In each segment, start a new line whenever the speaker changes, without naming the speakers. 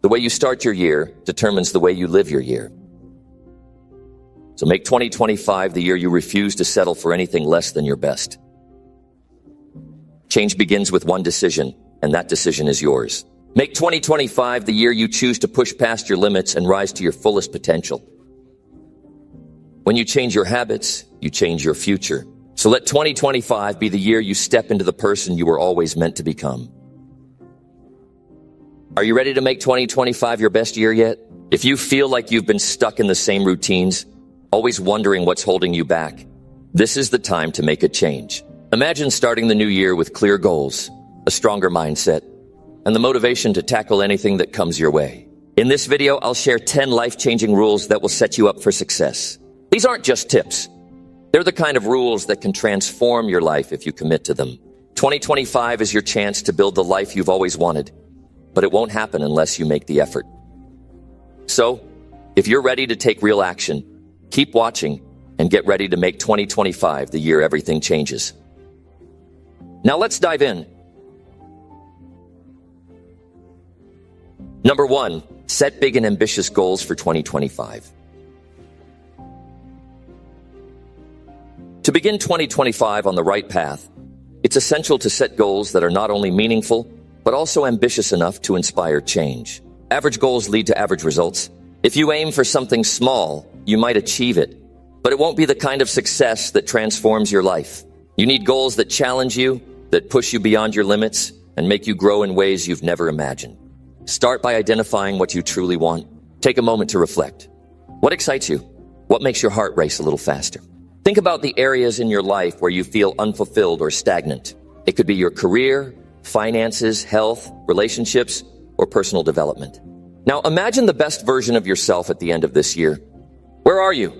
The way you start your year determines the way you live your year. So make 2025 the year you refuse to settle for anything less than your best. Change begins with one decision, and that decision is yours. Make 2025 the year you choose to push past your limits and rise to your fullest potential. When you change your habits, you change your future. So let 2025 be the year you step into the person you were always meant to become. Are you ready to make 2025 your best year yet? If you feel like you've been stuck in the same routines, always wondering what's holding you back, this is the time to make a change. Imagine starting the new year with clear goals, a stronger mindset, and the motivation to tackle anything that comes your way. In this video, I'll share 10 life-changing rules that will set you up for success. These aren't just tips. They're the kind of rules that can transform your life if you commit to them. 2025 is your chance to build the life you've always wanted, but it won't happen unless you make the effort. So, if you're ready to take real action, keep watching and get ready to make 2025 the year everything changes. Now let's dive in. Number 1, set big and ambitious goals for 2025. To begin 2025 on the right path, it's essential to set goals that are not only meaningful, but also ambitious enough to inspire change. Average goals lead to average results. If you aim for something small, you might achieve it, but it won't be the kind of success that transforms your life. You need goals that challenge you, that push you beyond your limits, and make you grow in ways you've never imagined. Start by identifying what you truly want. Take a moment to reflect. What excites you? What makes your heart race a little faster? Think about the areas in your life where you feel unfulfilled or stagnant. It could be your career, finances, health, relationships, or personal development. Now imagine the best version of yourself at the end of this year. Where are you?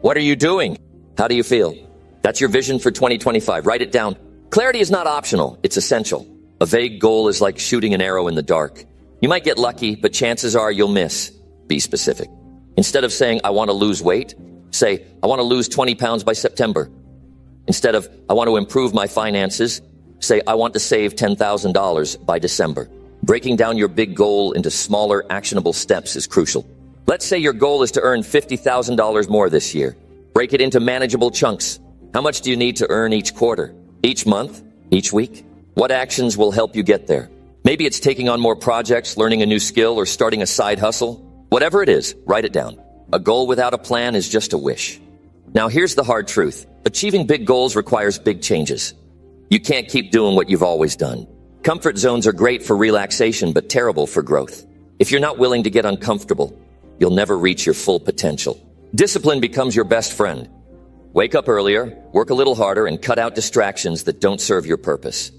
What are you doing? How do you feel? That's your vision for 2025. Write it down. Clarity is not optional, it's essential. A vague goal is like shooting an arrow in the dark. You might get lucky, but chances are you'll miss. Be specific. Instead of saying, I want to lose weight, say, I want to lose 20 pounds by September. Instead of, I want to improve my finances, say, I want to save $10,000 by December. Breaking down your big goal into smaller, actionable steps is crucial. Let's say your goal is to earn $50,000 more this year. Break it into manageable chunks. How much do you need to earn each quarter? Each month? Each week? What actions will help you get there? Maybe it's taking on more projects, learning a new skill, or starting a side hustle. Whatever it is, write it down. A goal without a plan is just a wish. Now here's the hard truth. Achieving big goals requires big changes. You can't keep doing what you've always done. Comfort zones are great for relaxation, but terrible for growth. If you're not willing to get uncomfortable, you'll never reach your full potential. Discipline becomes your best friend. Wake up earlier, work a little harder, and cut out distractions that don't serve your purpose.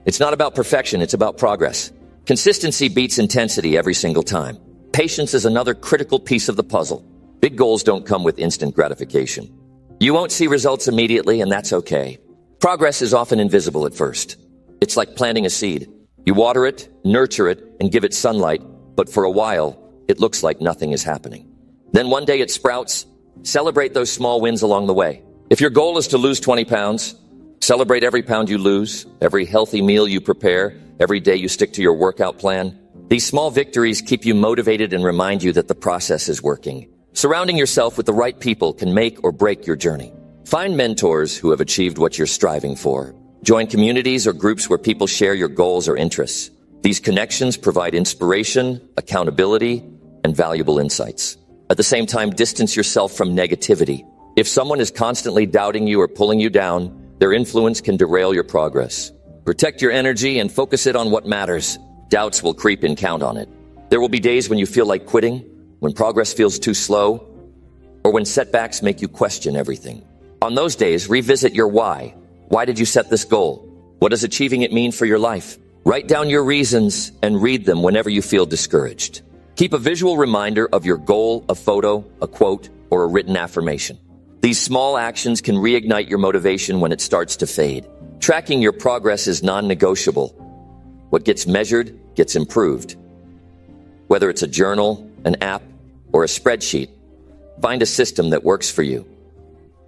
It's not about perfection, it's about progress. Consistency beats intensity every single time. Patience is another critical piece of the puzzle. Big goals don't come with instant gratification. You won't see results immediately, and that's okay. Progress is often invisible at first. It's like planting a seed. You water it, nurture it, and give it sunlight, but for a while, it looks like nothing is happening. Then one day it sprouts. Celebrate those small wins along the way. If your goal is to lose 20 pounds, celebrate every pound you lose, every healthy meal you prepare, every day you stick to your workout plan. These small victories keep you motivated and remind you that the process is working. Surrounding yourself with the right people can make or break your journey. Find mentors who have achieved what you're striving for. Join communities or groups where people share your goals or interests. These connections provide inspiration, accountability, and valuable insights. At the same time, distance yourself from negativity. If someone is constantly doubting you or pulling you down, their influence can derail your progress. Protect your energy and focus it on what matters. Doubts will creep in, count on it. There will be days when you feel like quitting, when progress feels too slow, or when setbacks make you question everything. On those days, revisit your why. Why did you set this goal? What does achieving it mean for your life? Write down your reasons and read them whenever you feel discouraged. Keep a visual reminder of your goal, a photo, a quote, or a written affirmation. These small actions can reignite your motivation when it starts to fade. Tracking your progress is non-negotiable. What gets measured gets improved. Whether it's a journal, an app, or a spreadsheet, find a system that works for you.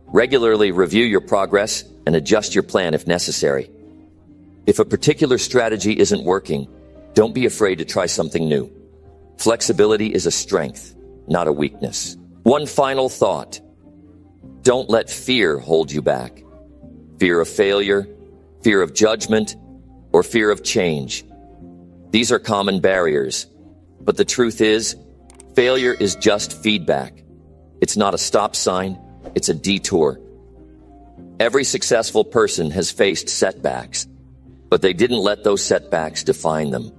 Regularly review your progress and adjust your plan if necessary. If a particular strategy isn't working, Don't be afraid to try something new. Flexibility is a strength, not a weakness. One final thought. Don't let fear hold you back. Fear of failure, fear of judgment, or fear of change. These are common barriers. But the truth is, failure is just feedback. It's not a stop sign, it's a detour. Every successful person has faced setbacks, but they didn't let those setbacks define them.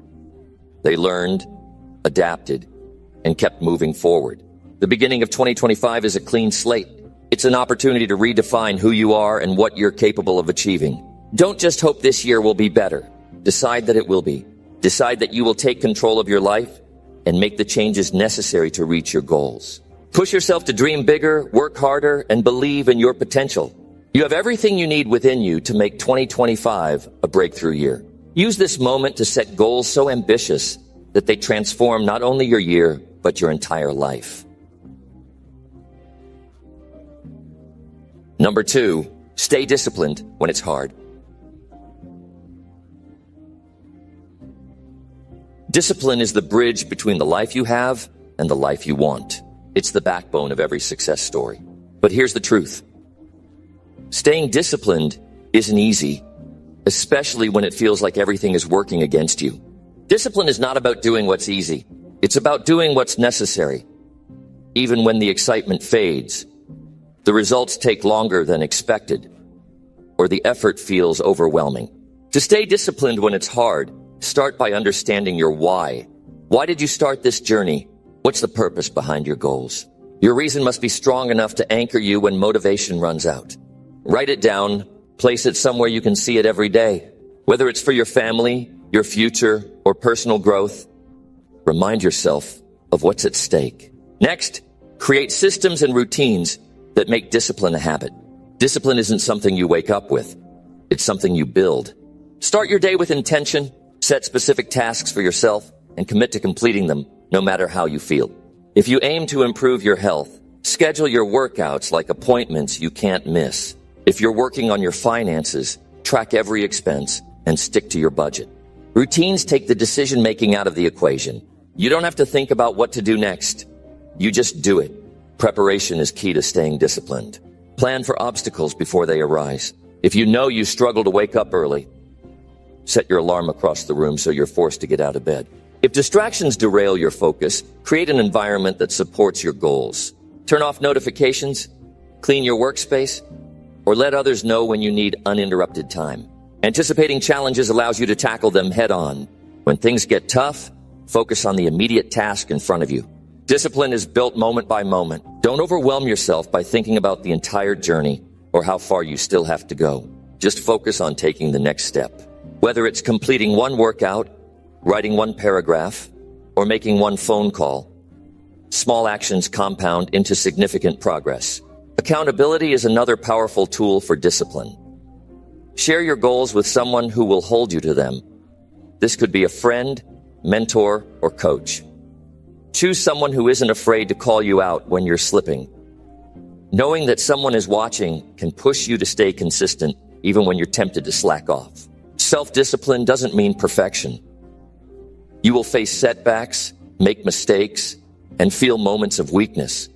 They learned, adapted, and kept moving forward. The beginning of 2025 is a clean slate. It's an opportunity to redefine who you are and what you're capable of achieving. Don't just hope this year will be better. Decide that it will be. Decide that you will take control of your life and make the changes necessary to reach your goals. Push yourself to dream bigger, work harder, and believe in your potential. You have everything you need within you to make 2025 a breakthrough year. Use this moment to set goals so ambitious that they transform not only your year, but your entire life. Number 2, stay disciplined when it's hard. Discipline is the bridge between the life you have and the life you want. It's the backbone of every success story. But here's the truth. Staying disciplined isn't easy, especially when it feels like everything is working against you. Discipline is not about doing what's easy. It's about doing what's necessary. Even when the excitement fades, the results take longer than expected, or the effort feels overwhelming. To stay disciplined when it's hard, start by understanding your why. Why did you start this journey? What's the purpose behind your goals? Your reason must be strong enough to anchor you when motivation runs out. Write it down, place it somewhere you can see it every day. Whether it's for your family, your future, or personal growth, remind yourself of what's at stake. Next, create systems and routines that make discipline a habit. Discipline isn't something you wake up with. It's something you build. Start your day with intention, set specific tasks for yourself, and commit to completing them, no matter how you feel. If you aim to improve your health, schedule your workouts like appointments you can't miss. If you're working on your finances, track every expense and stick to your budget. Routines take the decision-making out of the equation. You don't have to think about what to do next. You just do it. Preparation is key to staying disciplined. Plan for obstacles before they arise. If you know you struggle to wake up early, set your alarm across the room so you're forced to get out of bed. If distractions derail your focus, create an environment that supports your goals. Turn off notifications, clean your workspace, or let others know when you need uninterrupted time. Anticipating challenges allows you to tackle them head on. When things get tough, focus on the immediate task in front of you. Discipline is built moment by moment. Don't overwhelm yourself by thinking about the entire journey or how far you still have to go. Just focus on taking the next step. Whether it's completing one workout, writing one paragraph, or making one phone call, small actions compound into significant progress. Accountability is another powerful tool for discipline. Share your goals with someone who will hold you to them. This could be a friend, mentor, or coach. Choose someone who isn't afraid to call you out when you're slipping. Knowing that someone is watching can push you to stay consistent even when you're tempted to slack off. Self-discipline doesn't mean perfection. You will face setbacks, make mistakes, and feel moments of weakness.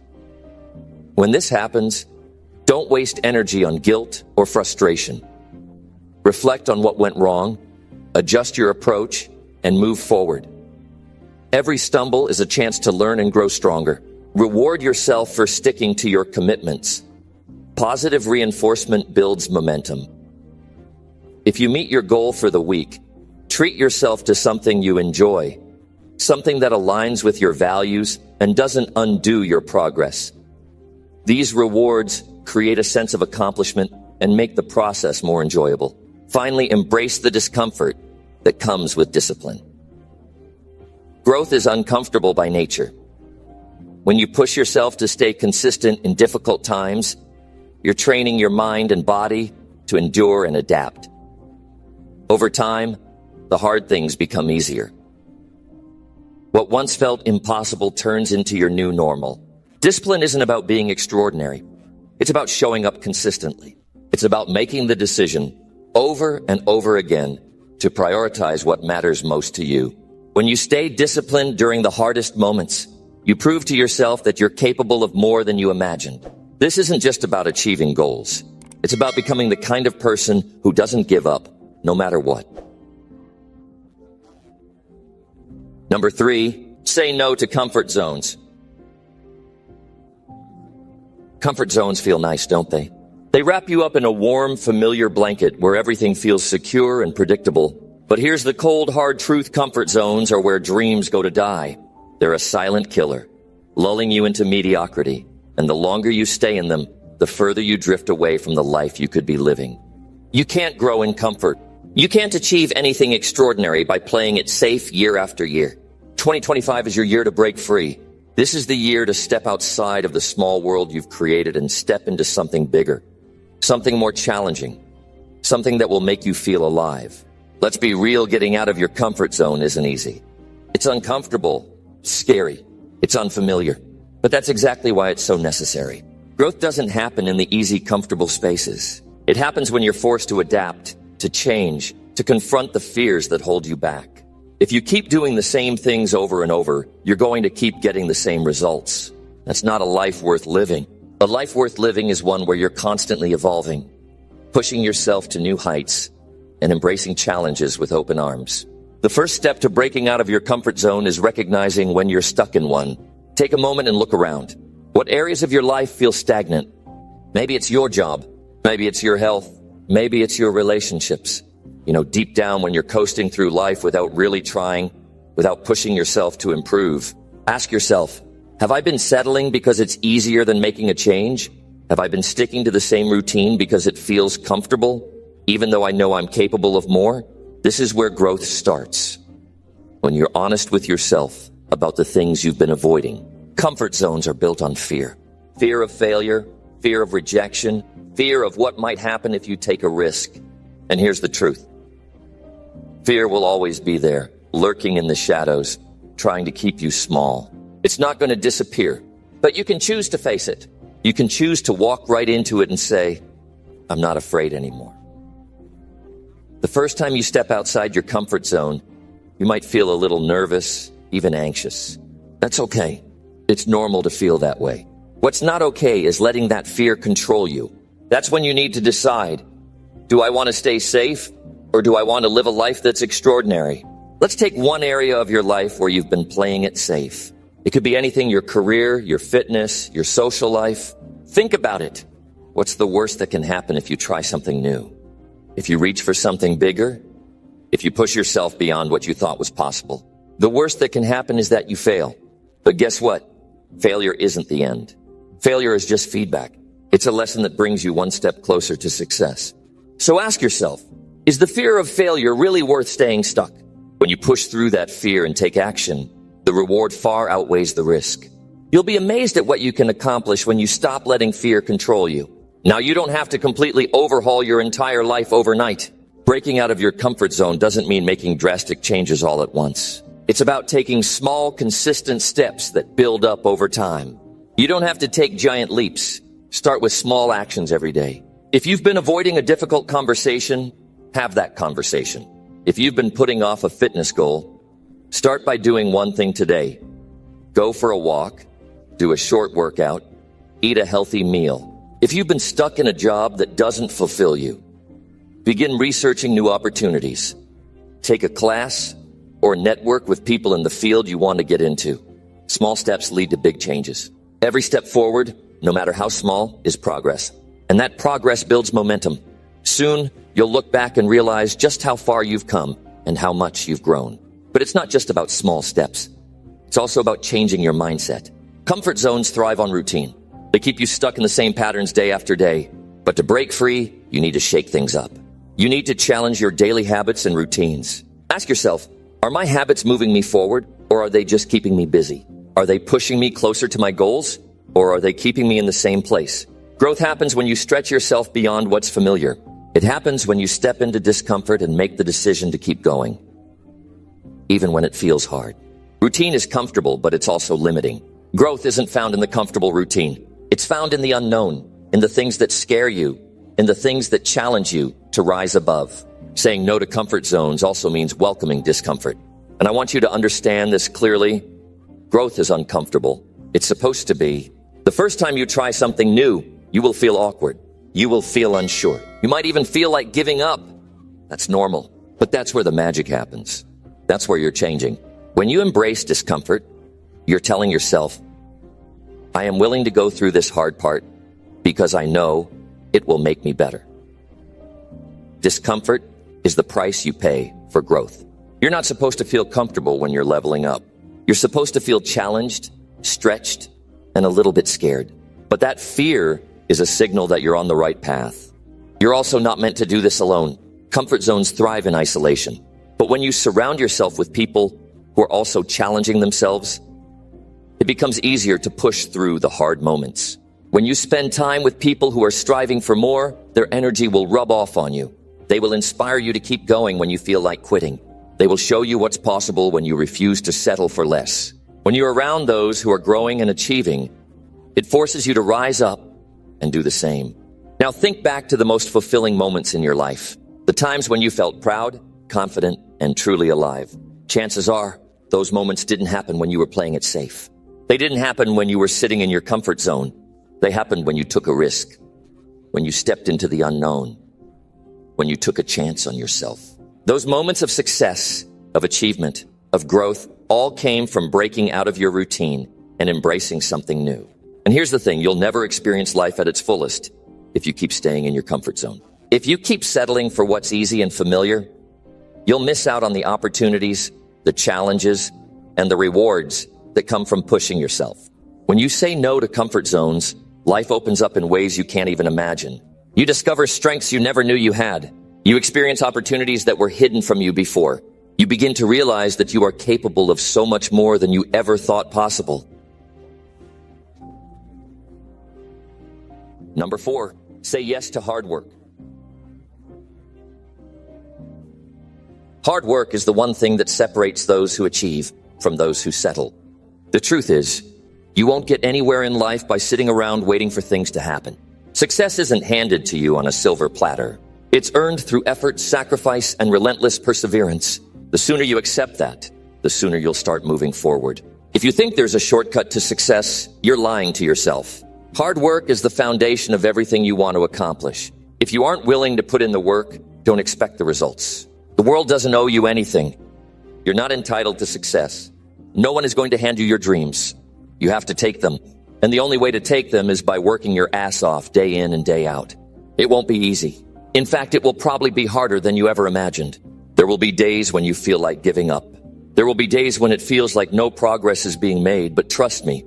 When this happens, don't waste energy on guilt or frustration. Reflect on what went wrong, adjust your approach, and move forward. Every stumble is a chance to learn and grow stronger. Reward yourself for sticking to your commitments. Positive reinforcement builds momentum. If you meet your goal for the week, treat yourself to something you enjoy, something that aligns with your values and doesn't undo your progress. These rewards create a sense of accomplishment and make the process more enjoyable. Finally, embrace the discomfort that comes with discipline. Growth is uncomfortable by nature. When you push yourself to stay consistent in difficult times, you're training your mind and body to endure and adapt. Over time, the hard things become easier. What once felt impossible turns into your new normal. Discipline isn't about being extraordinary. It's about showing up consistently. It's about making the decision over and over again to prioritize what matters most to you. When you stay disciplined during the hardest moments, you prove to yourself that you're capable of more than you imagined. This isn't just about achieving goals. It's about becoming the kind of person who doesn't give up, no matter what. Number 3, say no to comfort zones. Comfort zones feel nice, don't they? They wrap you up in a warm, familiar blanket where everything feels secure and predictable. But here's the cold, hard truth: comfort zones are where dreams go to die. They're a silent killer, lulling you into mediocrity. And the longer you stay in them, the further you drift away from the life you could be living. You can't grow in comfort. You can't achieve anything extraordinary by playing it safe year after year. 2025 is your year to break free. This is the year to step outside of the small world you've created and step into something bigger, something more challenging, something that will make you feel alive. Let's be real, getting out of your comfort zone isn't easy. It's uncomfortable, scary, it's unfamiliar. But that's exactly why it's so necessary. Growth doesn't happen in the easy, comfortable spaces. It happens when you're forced to adapt, to change, to confront the fears that hold you back. If you keep doing the same things over and over, you're going to keep getting the same results. That's not a life worth living. A life worth living is one where you're constantly evolving, pushing yourself to new heights, and embracing challenges with open arms. The first step to breaking out of your comfort zone is recognizing when you're stuck in one. Take a moment and look around. What areas of your life feel stagnant? Maybe it's your job. Maybe it's your health. Maybe it's your relationships. Deep down, when you're coasting through life without really trying, without pushing yourself to improve, ask yourself, have I been settling because it's easier than making a change? Have I been sticking to the same routine because it feels comfortable, even though I know I'm capable of more? This is where growth starts. When you're honest with yourself about the things you've been avoiding. Comfort zones are built on fear. Fear of failure, fear of rejection, fear of what might happen if you take a risk. And here's the truth. Fear will always be there, lurking in the shadows, trying to keep you small. It's not going to disappear, but you can choose to face it. You can choose to walk right into it and say, I'm not afraid anymore. The first time you step outside your comfort zone, you might feel a little nervous, even anxious. That's okay. It's normal to feel that way. What's not okay is letting that fear control you. That's when you need to decide, do I want to stay safe, or do I want to live a life that's extraordinary? Let's take one area of your life where you've been playing it safe. It could be anything: your career, your fitness, your social life. Think about it. What's the worst that can happen if you try something new? If you reach for something bigger? If you push yourself beyond what you thought was possible? The worst that can happen is that you fail. But guess what? Failure isn't the end. Failure is just feedback. It's a lesson that brings you one step closer to success. So ask yourself, is the fear of failure really worth staying stuck? When you push through that fear and take action, the reward far outweighs the risk. You'll be amazed at what you can accomplish when you stop letting fear control you. Now, you don't have to completely overhaul your entire life overnight. Breaking out of your comfort zone doesn't mean making drastic changes all at once. It's about taking small, consistent steps that build up over time. You don't have to take giant leaps. Start with small actions every day. If you've been avoiding a difficult conversation, have that conversation. If you've been putting off a fitness goal, start by doing one thing today. Go for a walk, do a short workout, eat a healthy meal. If you've been stuck in a job that doesn't fulfill you, begin researching new opportunities. Take a class or network with people in the field you want to get into. Small steps lead to big changes. Every step forward, no matter how small, is progress. And that progress builds momentum. Soon, you'll look back and realize just how far you've come and how much you've grown. But it's not just about small steps. It's also about changing your mindset. Comfort zones thrive on routine. They keep you stuck in the same patterns day after day. But to break free, you need to shake things up. You need to challenge your daily habits and routines. Ask yourself, are my habits moving me forward, or are they just keeping me busy? Are they pushing me closer to my goals, or are they keeping me in the same place? Growth happens when you stretch yourself beyond what's familiar. It happens when you step into discomfort and make the decision to keep going, even when it feels hard. Routine is comfortable, but it's also limiting. Growth isn't found in the comfortable routine. It's found in the unknown, in the things that scare you, in the things that challenge you to rise above. Saying no to comfort zones also means welcoming discomfort. And I want you to understand this clearly. Growth is uncomfortable. It's supposed to be. The first time you try something new, you will feel awkward. You will feel unsure. You might even feel like giving up. That's normal. But that's where the magic happens. That's where you're changing. When you embrace discomfort, you're telling yourself, I am willing to go through this hard part because I know it will make me better. Discomfort is the price you pay for growth. You're not supposed to feel comfortable when you're leveling up. You're supposed to feel challenged, stretched, and a little bit scared. But that fear is a signal that you're on the right path. You're also not meant to do this alone. Comfort zones thrive in isolation. But when you surround yourself with people who are also challenging themselves, it becomes easier to push through the hard moments. When you spend time with people who are striving for more, their energy will rub off on you. They will inspire you to keep going when you feel like quitting. They will show you what's possible when you refuse to settle for less. When you're around those who are growing and achieving, it forces you to rise up and do the same. Now think back to the most fulfilling moments in your life. The times when you felt proud, confident, and truly alive. Chances are, those moments didn't happen when you were playing it safe. They didn't happen when you were sitting in your comfort zone. They happened when you took a risk, when you stepped into the unknown, when you took a chance on yourself. Those moments of success, of achievement, of growth, all came from breaking out of your routine and embracing something new. And here's the thing, you'll never experience life at its fullest if you keep staying in your comfort zone. If you keep settling for what's easy and familiar, you'll miss out on the opportunities, the challenges, and the rewards that come from pushing yourself. When you say no to comfort zones, life opens up in ways you can't even imagine. You discover strengths you never knew you had. You experience opportunities that were hidden from you before. You begin to realize that you are capable of so much more than you ever thought possible. Number 4, say yes to hard work. Hard work is the one thing that separates those who achieve from those who settle. The truth is, you won't get anywhere in life by sitting around waiting for things to happen. Success isn't handed to you on a silver platter. It's earned through effort, sacrifice, and relentless perseverance. The sooner you accept that, the sooner you'll start moving forward. If you think there's a shortcut to success, you're lying to yourself. Hard work is the foundation of everything you want to accomplish. If you aren't willing to put in the work, don't expect the results. The world doesn't owe you anything. You're not entitled to success. No one is going to hand you your dreams. You have to take them. And the only way to take them is by working your ass off day in and day out. It won't be easy. In fact, it will probably be harder than you ever imagined. There will be days when you feel like giving up. There will be days when it feels like no progress is being made, but trust me,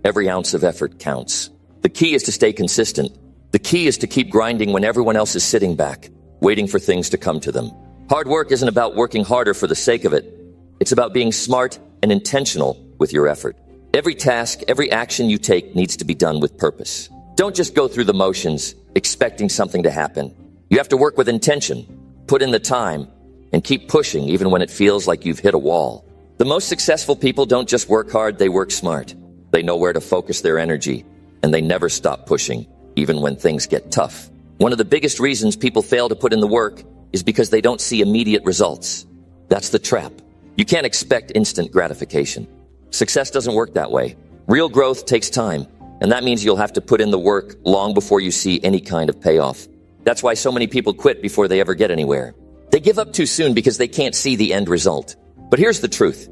every ounce of effort counts. The key is to stay consistent. The key is to keep grinding when everyone else is sitting back, waiting for things to come to them. Hard work isn't about working harder for the sake of it. It's about being smart and intentional with your effort. Every task, every action you take needs to be done with purpose. Don't just go through the motions, expecting something to happen. You have to work with intention, put in the time, and keep pushing even when it feels like you've hit a wall. The most successful people don't just work hard, they work smart. They know where to focus their energy, and they never stop pushing, even when things get tough. One of the biggest reasons people fail to put in the work is because they don't see immediate results. That's the trap. You can't expect instant gratification. Success doesn't work that way. Real growth takes time, and that means you'll have to put in the work long before you see any kind of payoff. That's why so many people quit before they ever get anywhere. They give up too soon because they can't see the end result. But here's the truth.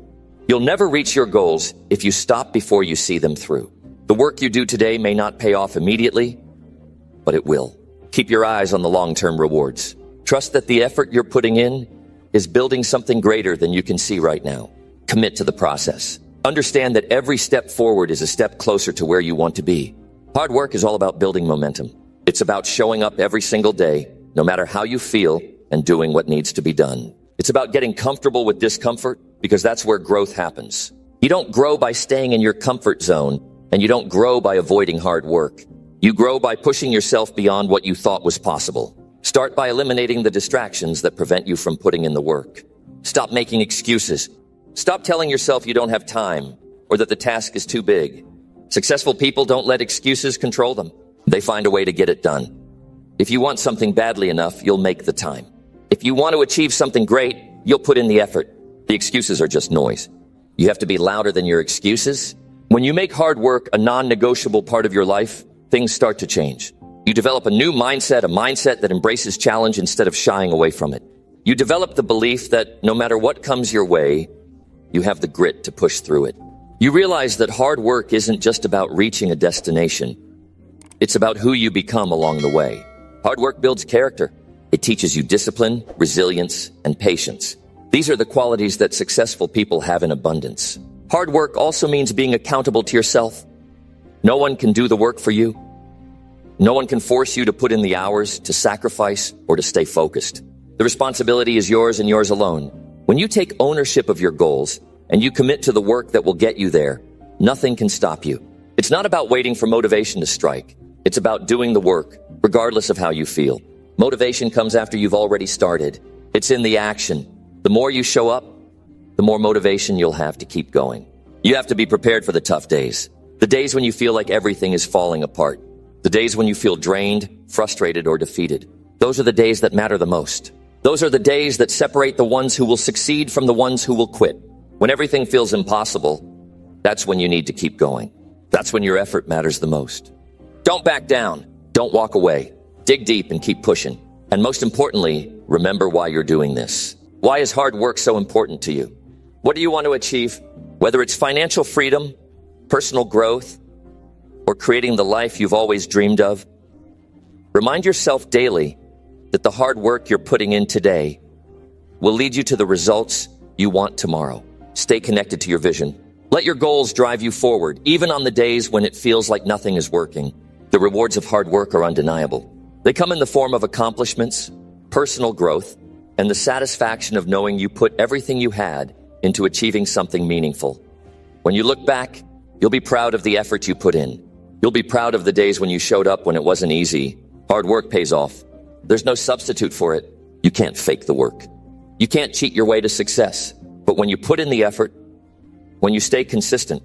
You'll never reach your goals if you stop before you see them through. The work you do today may not pay off immediately, but it will. Keep your eyes on the long-term rewards. Trust that the effort you're putting in is building something greater than you can see right now. Commit to the process. Understand that every step forward is a step closer to where you want to be. Hard work is all about building momentum. It's about showing up every single day, no matter how you feel, and doing what needs to be done. It's about getting comfortable with discomfort, because that's where growth happens. You don't grow by staying in your comfort zone, and you don't grow by avoiding hard work. You grow by pushing yourself beyond what you thought was possible. Start by eliminating the distractions that prevent you from putting in the work. Stop making excuses. Stop telling yourself you don't have time or that the task is too big. Successful people don't let excuses control them. They find a way to get it done. If you want something badly enough, you'll make the time. If you want to achieve something great, you'll put in the effort. The excuses are just noise. You have to be louder than your excuses. When you make hard work a non-negotiable part of your life, things start to change. You develop a new mindset, a mindset that embraces challenge instead of shying away from it. You develop the belief that no matter what comes your way, you have the grit to push through it. You realize that hard work isn't just about reaching a destination. It's about who you become along the way. Hard work builds character. It teaches you discipline, resilience, and patience. These are the qualities that successful people have in abundance. Hard work also means being accountable to yourself. No one can do the work for you. No one can force you to put in the hours, to sacrifice, or to stay focused. The responsibility is yours and yours alone. When you take ownership of your goals and you commit to the work that will get you there, nothing can stop you. It's not about waiting for motivation to strike. It's about doing the work, regardless of how you feel. Motivation comes after you've already started. It's in the action. The more you show up, the more motivation you'll have to keep going. You have to be prepared for the tough days. The days when you feel like everything is falling apart. The days when you feel drained, frustrated, or defeated. Those are the days that matter the most. Those are the days that separate the ones who will succeed from the ones who will quit. When everything feels impossible, that's when you need to keep going. That's when your effort matters the most. Don't back down. Don't walk away. Dig deep and keep pushing. And most importantly, remember why you're doing this. Why is hard work so important to you? What do you want to achieve? Whether it's financial freedom, personal growth, or creating the life you've always dreamed of, remind yourself daily that the hard work you're putting in today will lead you to the results you want tomorrow. Stay connected to your vision. Let your goals drive you forward, even on the days when it feels like nothing is working. The rewards of hard work are undeniable. They come in the form of accomplishments, personal growth, and the satisfaction of knowing you put everything you had into achieving something meaningful. When you look back, you'll be proud of the effort you put in. You'll be proud of the days when you showed up when it wasn't easy. Hard work pays off. There's no substitute for it. You can't fake the work. You can't cheat your way to success. But when you put in the effort, when you stay consistent,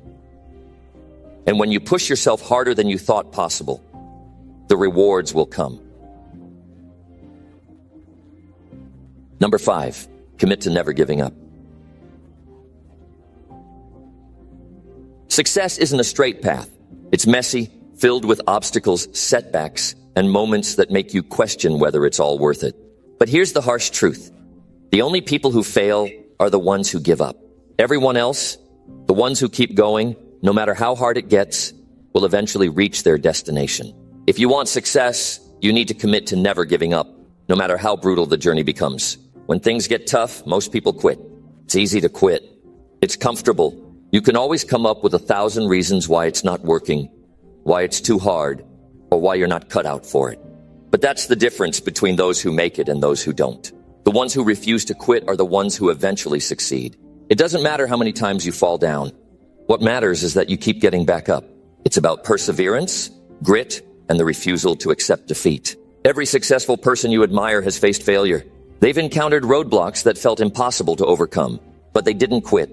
and when you push yourself harder than you thought possible, the rewards will come. Number 5, commit to never giving up. Success isn't a straight path. It's messy, filled with obstacles, setbacks, and moments that make you question whether it's all worth it. But here's the harsh truth. The only people who fail are the ones who give up. Everyone else, the ones who keep going, no matter how hard it gets, will eventually reach their destination. If you want success, you need to commit to never giving up, no matter how brutal the journey becomes. When things get tough, most people quit. It's easy to quit. It's comfortable. You can always come up with 1,000 reasons why it's not working, why it's too hard, or why you're not cut out for it. But that's the difference between those who make it and those who don't. The ones who refuse to quit are the ones who eventually succeed. It doesn't matter how many times you fall down. What matters is that you keep getting back up. It's about perseverance, grit, and the refusal to accept defeat. Every successful person you admire has faced failure. They've encountered roadblocks that felt impossible to overcome, but they didn't quit.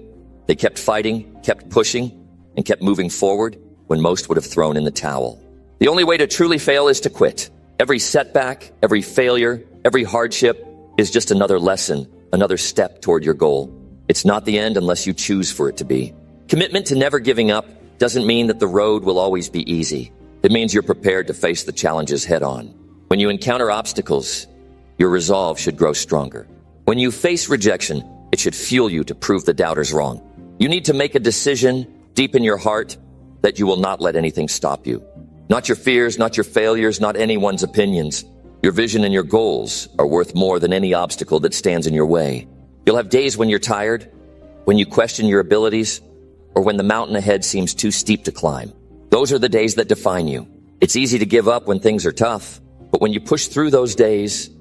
They kept fighting, kept pushing, and kept moving forward when most would have thrown in the towel. The only way to truly fail is to quit. Every setback, every failure, every hardship is just another lesson, another step toward your goal. It's not the end unless you choose for it to be. Commitment to never giving up doesn't mean that the road will always be easy. It means you're prepared to face the challenges head on. When you encounter obstacles, your resolve should grow stronger. When you face rejection, it should fuel you to prove the doubters wrong. You need to make a decision deep in your heart that you will not let anything stop you. Not your fears, not your failures, not anyone's opinions. Your vision and your goals are worth more than any obstacle that stands in your way. You'll have days when you're tired, when you question your abilities, or when the mountain ahead seems too steep to climb. Those are the days that define you. It's easy to give up when things are tough, but when you push through those days,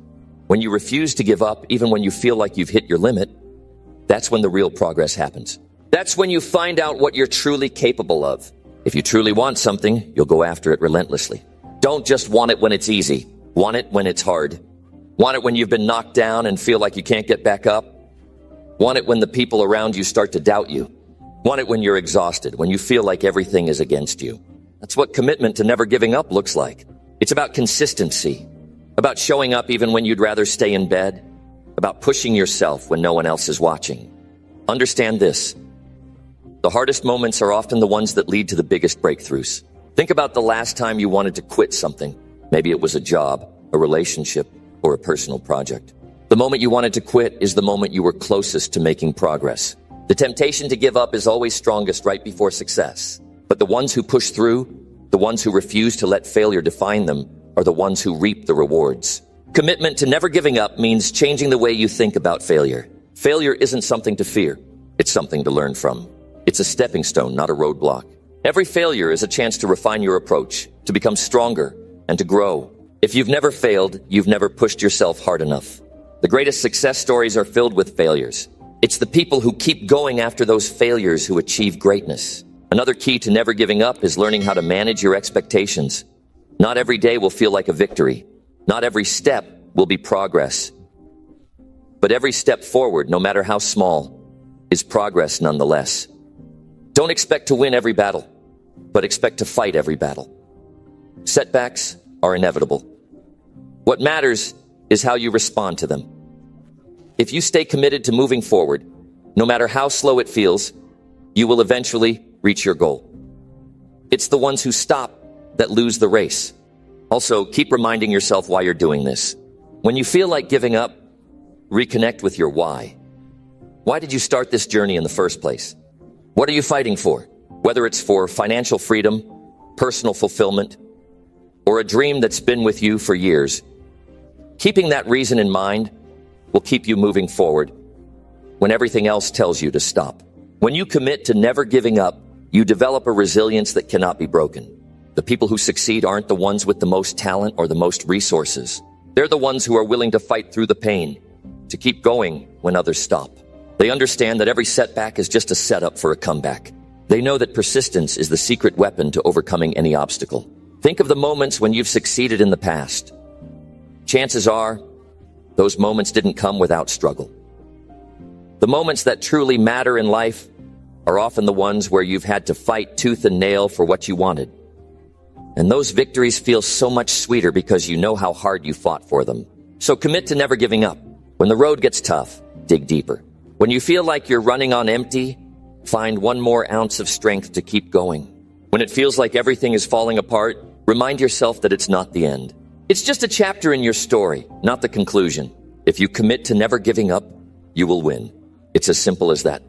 when you refuse to give up even when you feel like you've hit your limit, that's when the real progress happens. That's when you find out what you're truly capable of. If you truly want something, you'll go after it relentlessly. Don't just want it when it's easy. Want it when it's hard. Want it when you've been knocked down and feel like you can't get back up. Want it when the people around you start to doubt you. Want it when you're exhausted, when you feel like everything is against you. That's what commitment to never giving up looks like. It's about consistency, about showing up even when you'd rather stay in bed, about pushing yourself when no one else is watching. Understand this. The hardest moments are often the ones that lead to the biggest breakthroughs. Think about the last time you wanted to quit something. Maybe it was a job, a relationship, or a personal project. The moment you wanted to quit is the moment you were closest to making progress. The temptation to give up is always strongest right before success. But the ones who push through, the ones who refuse to let failure define them, are the ones who reap the rewards. Commitment to never giving up means changing the way you think about failure. Failure isn't something to fear. It's something to learn from. It's a stepping stone, not a roadblock. Every failure is a chance to refine your approach, to become stronger, and to grow. If you've never failed, you've never pushed yourself hard enough. The greatest success stories are filled with failures. It's the people who keep going after those failures who achieve greatness. Another key to never giving up is learning how to manage your expectations. Not every day will feel like a victory. Not every step will be progress. But every step forward, no matter how small, is progress nonetheless. Don't expect to win every battle, but expect to fight every battle. Setbacks are inevitable. What matters is how you respond to them. If you stay committed to moving forward, no matter how slow it feels, you will eventually reach your goal. It's the ones who stop that lose the race. Also, keep reminding yourself why you're doing this. When you feel like giving up, reconnect with your why. Why did you start this journey in the first place? What are you fighting for? Whether it's for financial freedom, personal fulfillment, or a dream that's been with you for years, keeping that reason in mind will keep you moving forward when everything else tells you to stop. When you commit to never giving up, you develop a resilience that cannot be broken. The people who succeed aren't the ones with the most talent or the most resources. They're the ones who are willing to fight through the pain, to keep going when others stop. They understand that every setback is just a setup for a comeback. They know that persistence is the secret weapon to overcoming any obstacle. Think of the moments when you've succeeded in the past. Chances are, those moments didn't come without struggle. The moments that truly matter in life are often the ones where you've had to fight tooth and nail for what you wanted. And those victories feel so much sweeter because you know how hard you fought for them. So commit to never giving up. When the road gets tough, dig deeper. When you feel like you're running on empty, find one more ounce of strength to keep going. When it feels like everything is falling apart, remind yourself that it's not the end. It's just a chapter in your story, not the conclusion. If you commit to never giving up, you will win. It's as simple as that.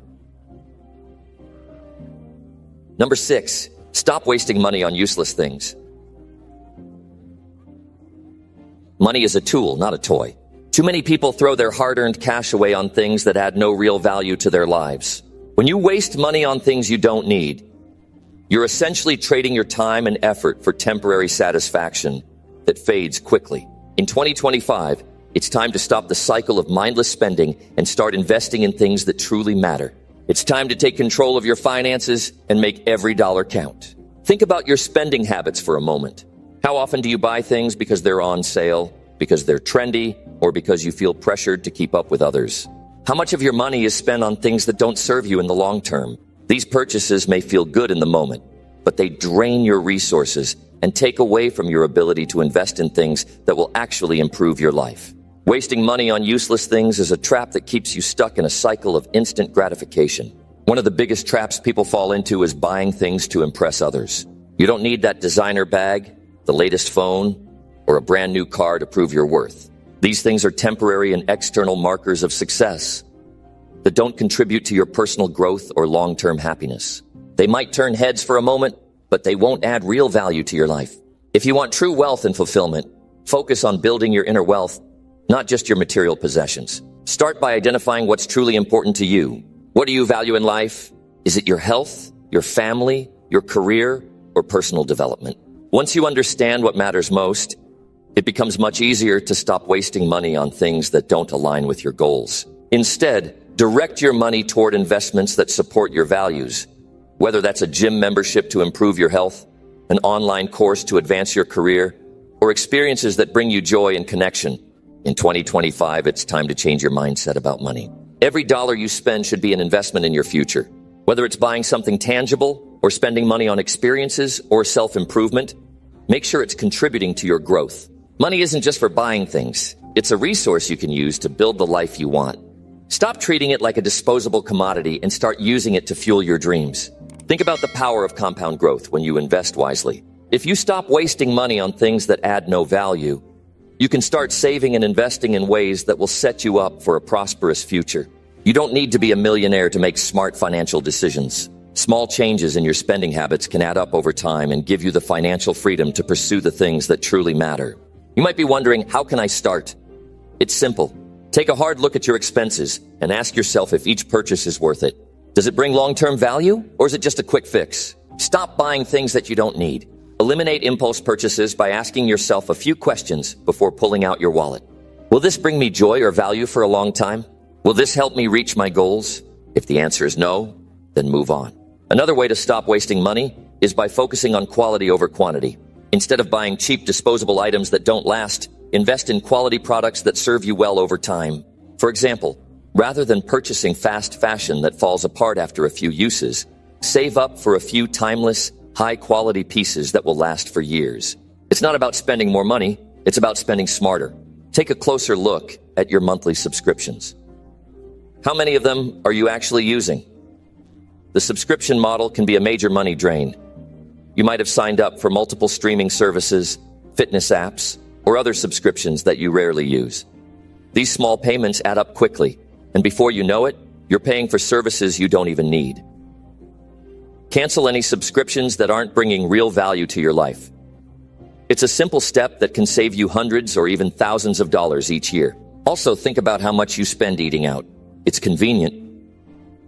Number 6, stop wasting money on useless things. Money is a tool, not a toy. Too many people throw their hard-earned cash away on things that add no real value to their lives. When you waste money on things you don't need, you're essentially trading your time and effort for temporary satisfaction that fades quickly. In 2025, it's time to stop the cycle of mindless spending and start investing in things that truly matter. It's time to take control of your finances and make every dollar count. Think about your spending habits for a moment. How often do you buy things because they're on sale, because they're trendy, or because you feel pressured to keep up with others? How much of your money is spent on things that don't serve you in the long term? These purchases may feel good in the moment, but they drain your resources and take away from your ability to invest in things that will actually improve your life. Wasting money on useless things is a trap that keeps you stuck in a cycle of instant gratification. One of the biggest traps people fall into is buying things to impress others. You don't need that designer bag, the latest phone, or a brand new car to prove your worth. These things are temporary and external markers of success that don't contribute to your personal growth or long-term happiness. They might turn heads for a moment, but they won't add real value to your life. If you want true wealth and fulfillment, focus on building your inner wealth, not just your material possessions. Start by identifying what's truly important to you. What do you value in life? Is it your health, your family, your career, or personal development? Once you understand what matters most, it becomes much easier to stop wasting money on things that don't align with your goals. Instead, direct your money toward investments that support your values. Whether that's a gym membership to improve your health, an online course to advance your career, or experiences that bring you joy and connection. In 2025, it's time to change your mindset about money. Every dollar you spend should be an investment in your future. Whether it's buying something tangible or spending money on experiences or self-improvement, make sure it's contributing to your growth. Money isn't just for buying things. It's a resource you can use to build the life you want. Stop treating it like a disposable commodity and start using it to fuel your dreams. Think about the power of compound growth when you invest wisely. If you stop wasting money on things that add no value, you can start saving and investing in ways that will set you up for a prosperous future. You don't need to be a millionaire to make smart financial decisions. Small changes in your spending habits can add up over time and give you the financial freedom to pursue the things that truly matter. You might be wondering, how can I start? It's simple. Take a hard look at your expenses and ask yourself if each purchase is worth it. Does it bring long-term value, or is it just a quick fix? Stop buying things that you don't need. Eliminate impulse purchases by asking yourself a few questions before pulling out your wallet. Will this bring me joy or value for a long time? Will this help me reach my goals? If the answer is no, then move on. Another way to stop wasting money is by focusing on quality over quantity. Instead of buying cheap disposable items that don't last, invest in quality products that serve you well over time. For example, rather than purchasing fast fashion that falls apart after a few uses, save up for a few timeless, high-quality pieces that will last for years. It's not about spending more money, it's about spending smarter. Take a closer look at your monthly subscriptions. How many of them are you actually using? The subscription model can be a major money drain. You might have signed up for multiple streaming services, fitness apps, or other subscriptions that you rarely use. These small payments add up quickly, and before you know it, you're paying for services you don't even need. Cancel any subscriptions that aren't bringing real value to your life. It's a simple step that can save you hundreds or even thousands of dollars each year. Also, think about how much you spend eating out. It's convenient,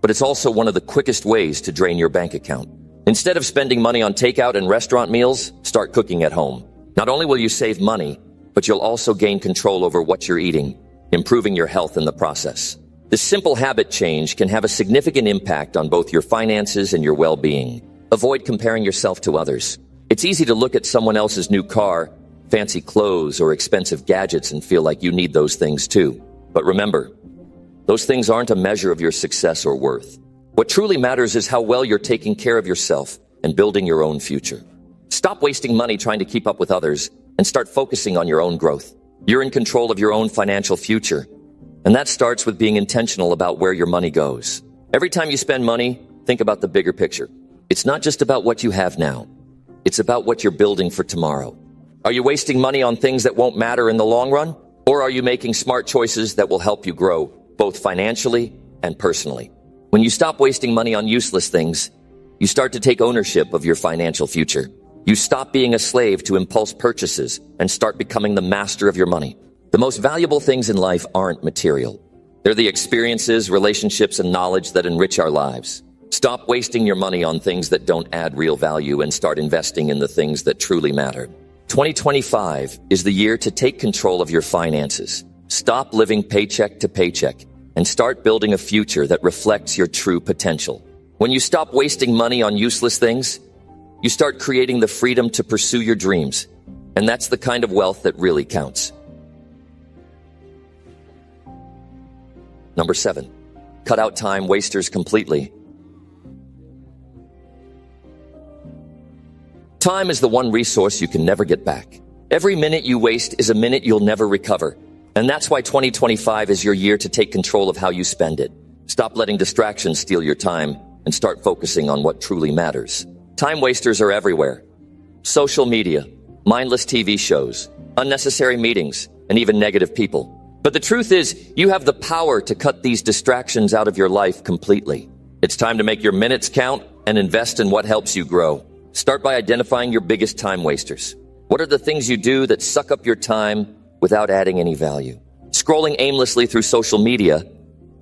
but it's also one of the quickest ways to drain your bank account. Instead of spending money on takeout and restaurant meals, start cooking at home. Not only will you save money, but you'll also gain control over what you're eating, improving your health in the process. This simple habit change can have a significant impact on both your finances and your well-being. Avoid comparing yourself to others. It's easy to look at someone else's new car, fancy clothes, or expensive gadgets and feel like you need those things too. But remember, those things aren't a measure of your success or worth. What truly matters is how well you're taking care of yourself and building your own future. Stop wasting money trying to keep up with others and start focusing on your own growth. You're in control of your own financial future, and that starts with being intentional about where your money goes. Every time you spend money, think about the bigger picture. It's not just about what you have now. It's about what you're building for tomorrow. Are you wasting money on things that won't matter in the long run? Or are you making smart choices that will help you grow, both financially and personally? When you stop wasting money on useless things, you start to take ownership of your financial future. You stop being a slave to impulse purchases and start becoming the master of your money. The most valuable things in life aren't material. They're the experiences, relationships, and knowledge that enrich our lives. Stop wasting your money on things that don't add real value and start investing in the things that truly matter. 2025 is the year to take control of your finances. Stop living paycheck to paycheck and start building a future that reflects your true potential. When you stop wasting money on useless things, you start creating the freedom to pursue your dreams, and that's the kind of wealth that really counts. Number 7, cut out time wasters completely. Time is the one resource you can never get back. Every minute you waste is a minute you'll never recover, and that's why 2025 is your year to take control of how you spend it. Stop letting distractions steal your time and start focusing on what truly matters. Time wasters are everywhere. Social media, mindless TV shows, unnecessary meetings, and even negative people. But the truth is, you have the power to cut these distractions out of your life completely. It's time to make your minutes count and invest in what helps you grow. Start by identifying your biggest time wasters. What are the things you do that suck up your time without adding any value? Scrolling aimlessly through social media,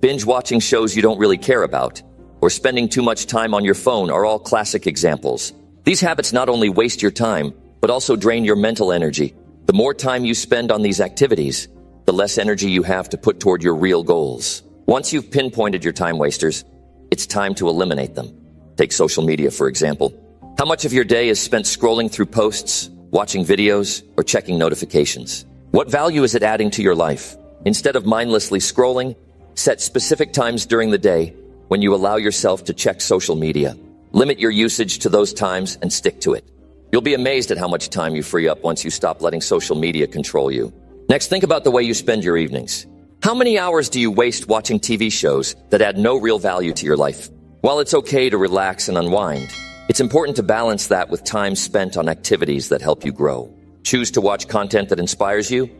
binge watching shows you don't really care about, or spending too much time on your phone are all classic examples. These habits not only waste your time, but also drain your mental energy. The more time you spend on these activities, the less energy you have to put toward your real goals. Once you've pinpointed your time wasters, it's time to eliminate them. Take social media, for example. How much of your day is spent scrolling through posts, watching videos, or checking notifications? What value is it adding to your life? Instead of mindlessly scrolling, set specific times during the day when you allow yourself to check social media. Limit your usage to those times and stick to it. You'll be amazed at how much time you free up once you stop letting social media control you. Next, think about the way you spend your evenings. How many hours do you waste watching TV shows that add no real value to your life? While it's okay to relax and unwind, it's important to balance that with time spent on activities that help you grow. Choose to watch content that inspires you,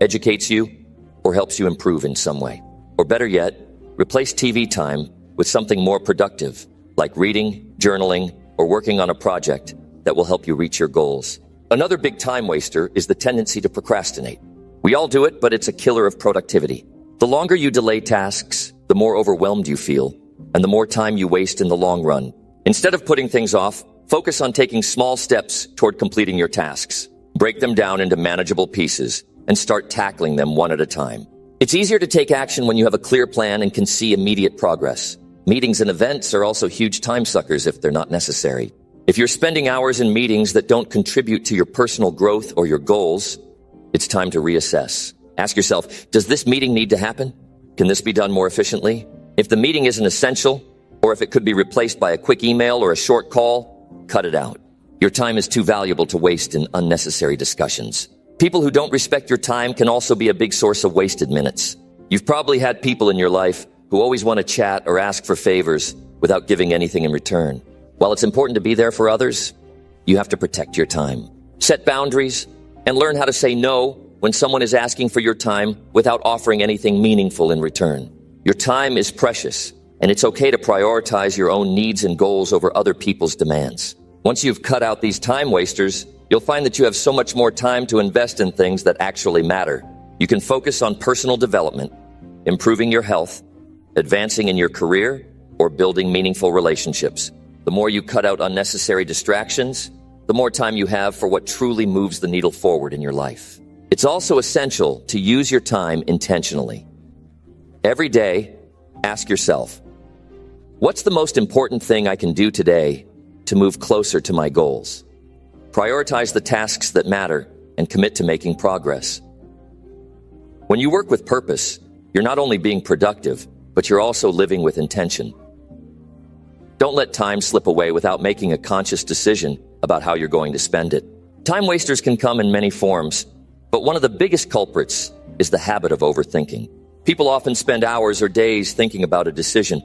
educates you, or helps you improve in some way. Or better yet, replace TV time with something more productive, like reading, journaling, or working on a project that will help you reach your goals. Another big time waster is the tendency to procrastinate. We all do it, but it's a killer of productivity. The longer you delay tasks, the more overwhelmed you feel, and the more time you waste in the long run. Instead of putting things off, focus on taking small steps toward completing your tasks. Break them down into manageable pieces and start tackling them one at a time. It's easier to take action when you have a clear plan and can see immediate progress. Meetings and events are also huge time suckers if they're not necessary. If you're spending hours in meetings that don't contribute to your personal growth or your goals, it's time to reassess. Ask yourself, does this meeting need to happen? Can this be done more efficiently? If the meeting isn't essential, or if it could be replaced by a quick email or a short call, cut it out. Your time is too valuable to waste in unnecessary discussions. People who don't respect your time can also be a big source of wasted minutes. You've probably had people in your life who always want to chat or ask for favors without giving anything in return. While it's important to be there for others, you have to protect your time. Set boundaries and learn how to say no when someone is asking for your time without offering anything meaningful in return. Your time is precious, and it's okay to prioritize your own needs and goals over other people's demands. Once you've cut out these time wasters, you'll find that you have so much more time to invest in things that actually matter. You can focus on personal development, improving your health, advancing in your career, or building meaningful relationships. The more you cut out unnecessary distractions, the more time you have for what truly moves the needle forward in your life. It's also essential to use your time intentionally. Every day, ask yourself, what's the most important thing I can do today to move closer to my goals? Prioritize the tasks that matter and commit to making progress. When you work with purpose, you're not only being productive, but you're also living with intention. Don't let time slip away without making a conscious decision about how you're going to spend it. Time wasters can come in many forms, but one of the biggest culprits is the habit of overthinking. People often spend hours or days thinking about a decision,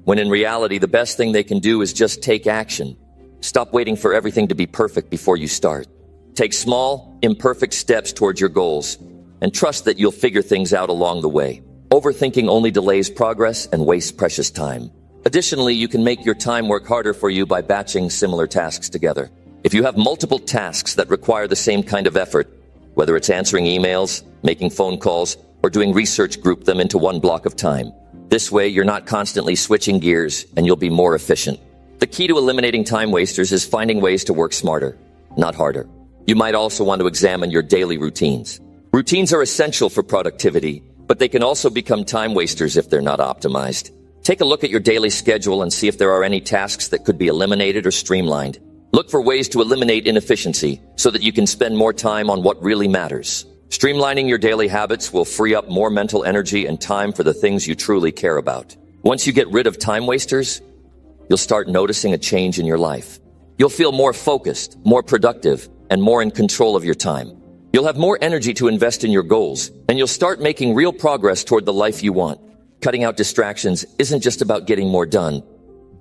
when in reality, the best thing they can do is just take action. Stop waiting for everything to be perfect before you start. Take small, imperfect steps towards your goals, and trust that you'll figure things out along the way. Overthinking only delays progress and wastes precious time. Additionally, you can make your time work harder for you by batching similar tasks together. If you have multiple tasks that require the same kind of effort, whether it's answering emails, making phone calls, or doing research, group them into one block of time. This way, you're not constantly switching gears and you'll be more efficient. The key to eliminating time wasters is finding ways to work smarter, not harder. You might also want to examine your daily routines. Routines are essential for productivity, but they can also become time wasters if they're not optimized. Take a look at your daily schedule and see if there are any tasks that could be eliminated or streamlined. Look for ways to eliminate inefficiency so that you can spend more time on what really matters. Streamlining your daily habits will free up more mental energy and time for the things you truly care about. Once you get rid of time wasters, you'll start noticing a change in your life. You'll feel more focused, more productive, and more in control of your time. You'll have more energy to invest in your goals, and you'll start making real progress toward the life you want. Cutting out distractions isn't just about getting more done.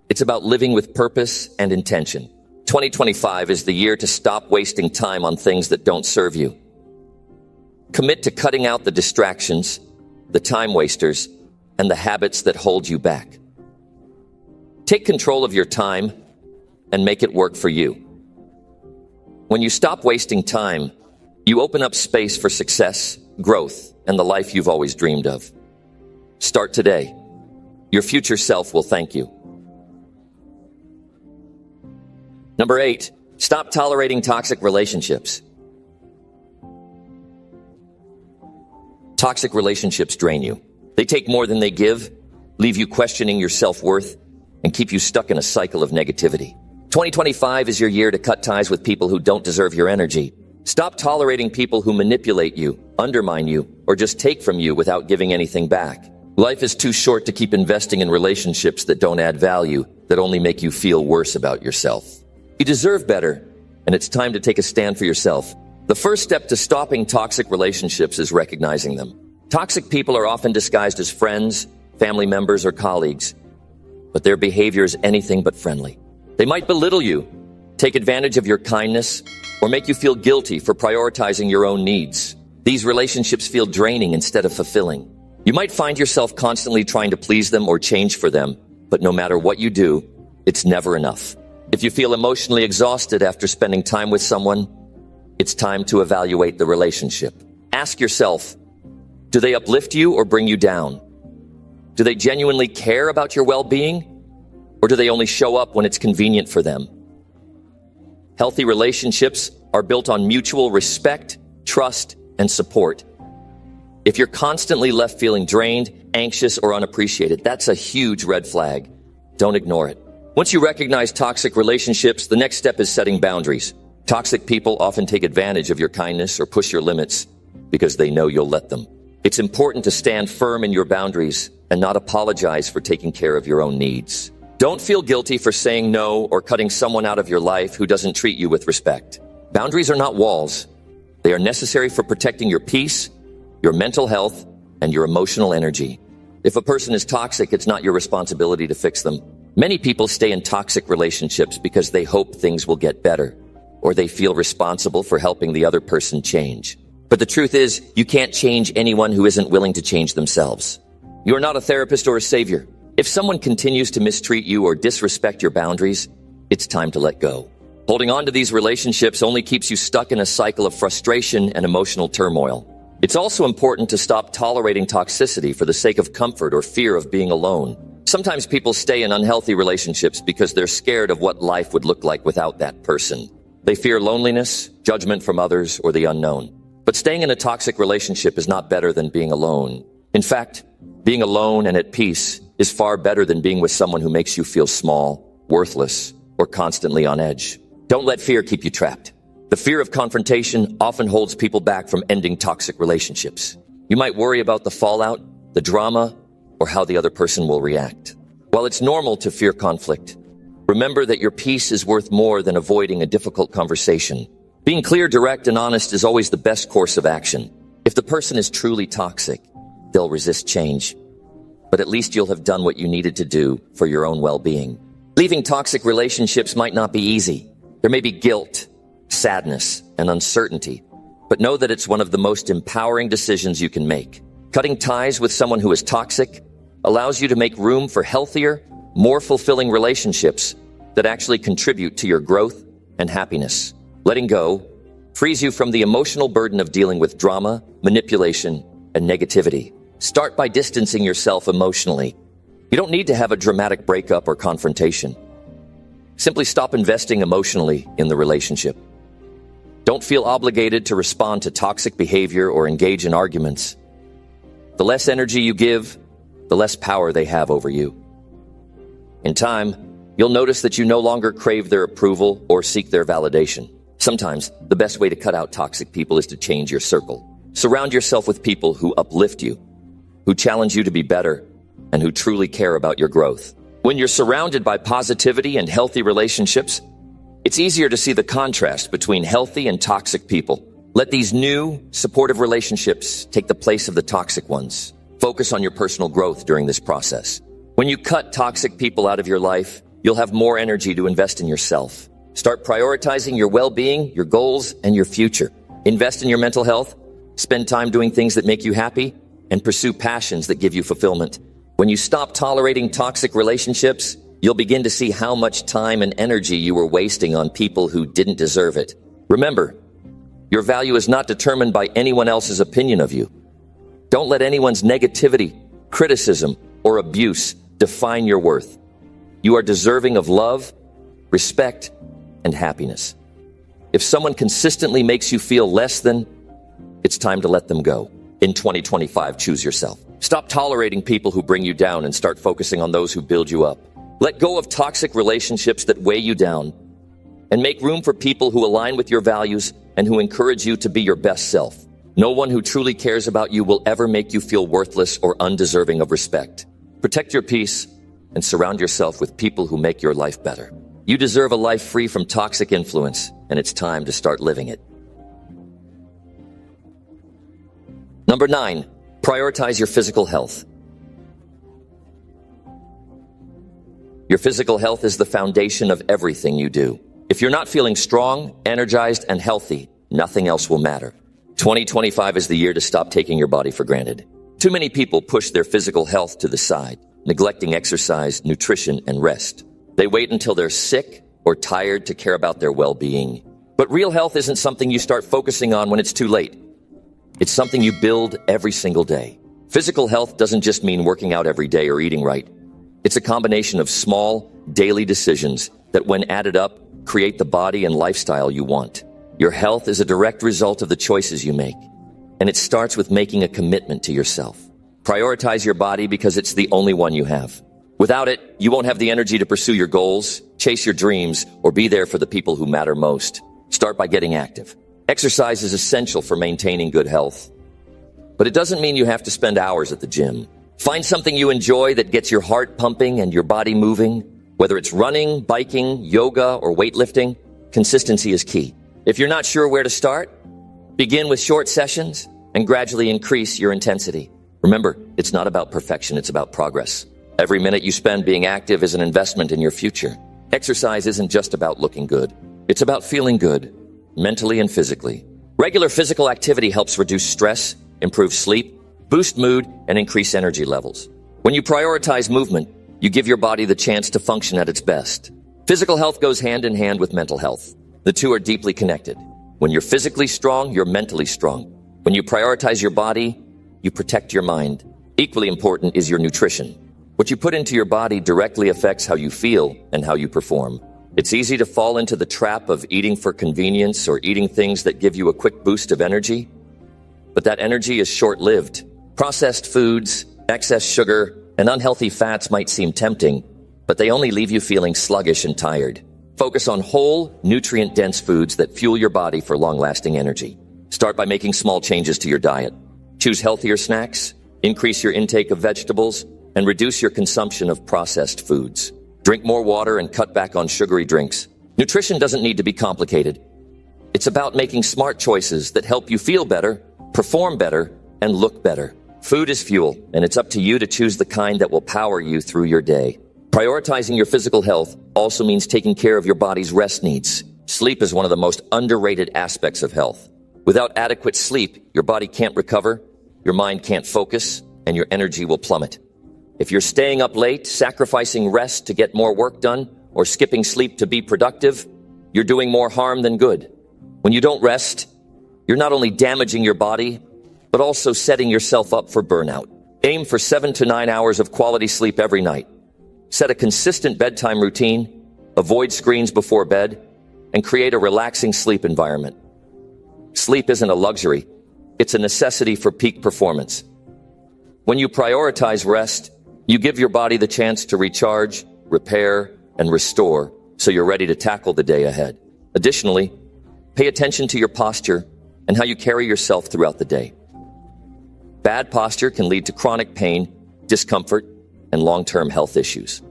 It's about living with purpose and intention. 2025 is the year to stop wasting time on things that don't serve you. Commit to cutting out the distractions, the time wasters, and the habits that hold you back. Take control of your time and make it work for you. When you stop wasting time, you open up space for success, growth, and the life you've always dreamed of. Start today. Your future self will thank you. Number 8, stop tolerating toxic relationships. Toxic relationships drain you. They take more than they give, leave you questioning your self-worth, and keep you stuck in a cycle of negativity. 2025 is your year to cut ties with people who don't deserve your energy. Stop tolerating people who manipulate you, undermine you, or just take from you without giving anything back. Life is too short to keep investing in relationships that don't add value, that only make you feel worse about yourself. You deserve better, and it's time to take a stand for yourself. The first step to stopping toxic relationships is recognizing them. Toxic people are often disguised as friends, family members, or colleagues, but their behavior is anything but friendly. They might belittle you, take advantage of your kindness, or make you feel guilty for prioritizing your own needs. These relationships feel draining instead of fulfilling. You might find yourself constantly trying to please them or change for them, but no matter what you do, it's never enough. If you feel emotionally exhausted after spending time with someone, it's time to evaluate the relationship. Ask yourself, do they uplift you or bring you down? Do they genuinely care about your well-being, or do they only show up when it's convenient for them? Healthy relationships are built on mutual respect, trust, and support. If you're constantly left feeling drained, anxious, or unappreciated, that's a huge red flag. Don't ignore it. Once you recognize toxic relationships, the next step is setting boundaries. Toxic people often take advantage of your kindness or push your limits because they know you'll let them. It's important to stand firm in your boundaries and not apologize for taking care of your own needs. Don't feel guilty for saying no or cutting someone out of your life who doesn't treat you with respect. Boundaries are not walls. They are necessary for protecting your peace, your mental health, and your emotional energy. If a person is toxic, it's not your responsibility to fix them. Many people stay in toxic relationships because they hope things will get better, or they feel responsible for helping the other person change. But the truth is, you can't change anyone who isn't willing to change themselves. You are not a therapist or a savior. If someone continues to mistreat you or disrespect your boundaries, it's time to let go. Holding on to these relationships only keeps you stuck in a cycle of frustration and emotional turmoil. It's also important to stop tolerating toxicity for the sake of comfort or fear of being alone. Sometimes people stay in unhealthy relationships because they're scared of what life would look like without that person. They fear loneliness, judgment from others, or the unknown. But staying in a toxic relationship is not better than being alone. In fact, being alone and at peace is far better than being with someone who makes you feel small, worthless, or constantly on edge. Don't let fear keep you trapped. The fear of confrontation often holds people back from ending toxic relationships. You might worry about the fallout, the drama, or how the other person will react. While it's normal to fear conflict, remember that your peace is worth more than avoiding a difficult conversation. Being clear, direct, and honest is always the best course of action. If the person is truly toxic, they'll resist change. But at least you'll have done what you needed to do for your own well-being. Leaving toxic relationships might not be easy. There may be guilt, sadness, and uncertainty, but know that it's one of the most empowering decisions you can make. Cutting ties with someone who is toxic allows you to make room for healthier, more fulfilling relationships that actually contribute to your growth and happiness. Letting go frees you from the emotional burden of dealing with drama, manipulation, and negativity. Start by distancing yourself emotionally. You don't need to have a dramatic breakup or confrontation. Simply stop investing emotionally in the relationship. Don't feel obligated to respond to toxic behavior or engage in arguments. The less energy you give, the less power they have over you. In time, you'll notice that you no longer crave their approval or seek their validation. Sometimes, the best way to cut out toxic people is to change your circle. Surround yourself with people who uplift you, who challenge you to be better, and who truly care about your growth. When you're surrounded by positivity and healthy relationships, it's easier to see the contrast between healthy and toxic people. Let these new, supportive relationships take the place of the toxic ones. Focus on your personal growth during this process. When you cut toxic people out of your life, you'll have more energy to invest in yourself. Start prioritizing your well-being, your goals, and your future. Invest in your mental health, spend time doing things that make you happy, and pursue passions that give you fulfillment. When you stop tolerating toxic relationships, you'll begin to see how much time and energy you were wasting on people who didn't deserve it. Remember, your value is not determined by anyone else's opinion of you. Don't let anyone's negativity, criticism, or abuse define your worth. You are deserving of love, respect, and happiness. If someone consistently makes you feel less than, it's time to let them go. In 2025, choose yourself. Stop tolerating people who bring you down and start focusing on those who build you up. Let go of toxic relationships that weigh you down and make room for people who align with your values and who encourage you to be your best self. No one who truly cares about you will ever make you feel worthless or undeserving of respect. Protect your peace and surround yourself with people who make your life better. You deserve a life free from toxic influence, and it's time to start living it. Number 9, Prioritize your physical health. Your physical health is the foundation of everything you do. If you're not feeling strong, energized, and healthy, nothing else will matter. 2025 is the year to stop taking your body for granted. Too many people push their physical health to the side, neglecting exercise, nutrition, and rest. They wait until they're sick or tired to care about their well-being. But real health isn't something you start focusing on when it's too late. It's something you build every single day. Physical health doesn't just mean working out every day or eating right. It's a combination of small, daily decisions that, when added up, create the body and lifestyle you want. Your health is a direct result of the choices you make, and it starts with making a commitment to yourself. Prioritize your body because it's the only one you have. Without it, you won't have the energy to pursue your goals, chase your dreams, or be there for the people who matter most. Start by getting active. Exercise is essential for maintaining good health. But it doesn't mean you have to spend hours at the gym. Find something you enjoy that gets your heart pumping and your body moving. Whether it's running, biking, yoga, or weightlifting, consistency is key. If you're not sure where to start, begin with short sessions and gradually increase your intensity. Remember, it's not about perfection, it's about progress. Every minute you spend being active is an investment in your future. Exercise isn't just about looking good. It's about feeling good, mentally and physically. Regular physical activity helps reduce stress, improve sleep, boost mood, and increase energy levels. When you prioritize movement, you give your body the chance to function at its best. Physical health goes hand in hand with mental health. The two are deeply connected. When you're physically strong, you're mentally strong. When you prioritize your body, you protect your mind. Equally important is your nutrition. What you put into your body directly affects how you feel and how you perform. It's easy to fall into the trap of eating for convenience or eating things that give you a quick boost of energy. But that energy is short-lived. Processed foods, excess sugar, and unhealthy fats might seem tempting, but they only leave you feeling sluggish and tired. Focus on whole, nutrient-dense foods that fuel your body for long-lasting energy. Start by making small changes to your diet. Choose healthier snacks, increase your intake of vegetables, and reduce your consumption of processed foods. Drink more water and cut back on sugary drinks. Nutrition doesn't need to be complicated. It's about making smart choices that help you feel better, perform better, and look better. Food is fuel, and it's up to you to choose the kind that will power you through your day. Prioritizing your physical health also means taking care of your body's rest needs. Sleep is one of the most underrated aspects of health. Without adequate sleep, your body can't recover, your mind can't focus, and your energy will plummet. If you're staying up late, sacrificing rest to get more work done, or skipping sleep to be productive, you're doing more harm than good. When you don't rest, you're not only damaging your body, but also setting yourself up for burnout. Aim for 7 to 9 hours of quality sleep every night. Set a consistent bedtime routine, avoid screens before bed, and create a relaxing sleep environment. Sleep isn't a luxury, it's a necessity for peak performance. When you prioritize rest, you give your body the chance to recharge, repair, and restore so you're ready to tackle the day ahead. Additionally, pay attention to your posture and how you carry yourself throughout the day. Bad posture can lead to chronic pain, discomfort, and long-term health issues.